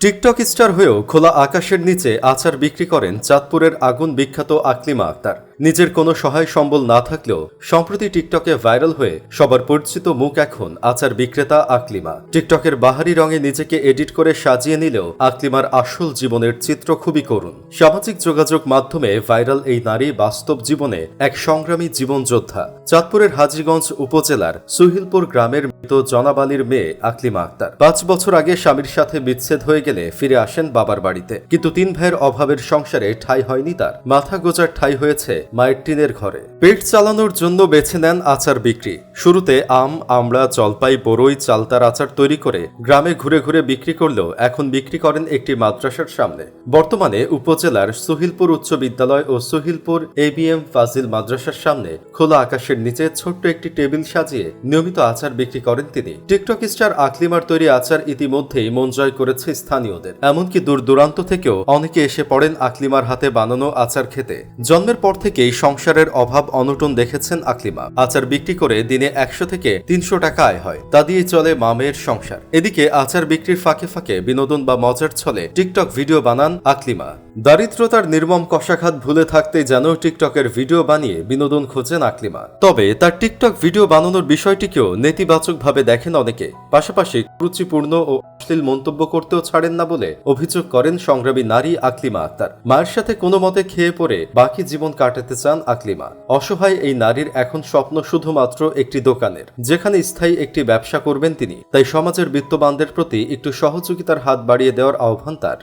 TikTok star হয়েও খোলা আকাশের নিচে আচার বিক্রি করেন চাঁদপুরের আগুন বিখ্যাত আকলিমা আক্তার। নিজের কোনো সহায় সম্বল না থাকলেও সম্প্রতি টিকটকে ভাইরাল হয়ে সবার পরিচিত মুখ এখন আচার বিক্রেতা আকলিমা। টিকটকের বাহারি রঙে নিজেকে এডিট করে সাজিয়ে নিলেও আকলিমার আসল জীবনের চিত্র খুবই করুণ। সামাজিক যোগাযোগ মাধ্যমে ভাইরাল এই নারী বাস্তব জীবনে এক সংগ্রামী জীবনযোদ্ধা। চাঁদপুরের হাজীগঞ্জ উপজেলার সুহিলপুর গ্রামের মৃত জনাব আলীর মেয়ে আকলিমা আক্তার 5 বছর আগে স্বামীর সাথে বিচ্ছেদ হয়ে গেলে ফিরে আসেন বাবার বাড়িতে, কিন্তু 3 ভাইয়ের অভাবের সংসারে ঠাঁই হয়নি তার। মাথা গোজার ঠাঁই হয়েছে মায়ের টিনের ঘরে। পেট চালানোর জন্য বেছে নেন আচার বিক্রি। শুরুতে আম, আমড়া, জলপাই, বরই, চালতার আচার তৈরি করে গ্রামে ঘুরে ঘুরে বিক্রি করলেও এখন বিক্রি করেন একটি মাদ্রাসার সামনে। বর্তমানে উপজেলার সুহিলপুর উচ্চ বিদ্যালয় ও সুহিলপুর ABM ফাজিল মাদ্রাসার সামনে খোলা আকাশের নিচে ছোট্ট একটি টেবিল সাজিয়ে নিয়মিত আচার বিক্রি করেন তিনি। টিকটক স্টার আকলিমার তৈরি আচার ইতিমধ্যেই মন জয় করেছে স্থানীয়দের। এমনকি দূর দূরান্ত থেকেও অনেকে এসে পড়েন আকলিমার হাতে বানানো আচার খেতে। জন্মের পর থেকেই সংসারের অভাব অনটন দেখেছেন আকলিমা। আচার বিক্রি করে দিনে 100 থেকে 300 টাকা আয় হয়, তা দিয়ে চলে মামের সংসার। এদিকে আচার বিক্রির ফাঁকে ফাঁকে বিনোদন বা মজার ছলে টিকটক ভিডিও বানান আকলিমা। দারিদ্রতার নির্মম কষাঘাত ভুলে থাকতে যেন টিকটকের ভিডিও বানিয়ে বিনোদন খোঁজেন আকলিমা। তবে তার টিকটক ভিডিও বানানোর বিষয়টিকেও নেতিবাচকভাবে দেখেন অনেকে। পাশাপাশি কুরুচিপূর্ণ ও অশ্লীল মন্তব্য করতেও ছাড়েন না বলে অভিযোগ করেন সংগ্রামী নারী আকলিমা আক্তার। মায়ের সাথে কোনো মতে খেয়ে পড়ে বাকি জীবন কাটাতে চান আকলিমা। অসহায় এই নারীর এখন স্বপ্ন শুধুমাত্র একটি দোকানের, যেখানে স্থায়ী একটি ব্যবসা করবেন তিনি। তাই সমাজের বিত্তবানদের প্রতি একটু সহযোগিতার হাত বাড়িয়ে দেওয়ার আহ্বান তার।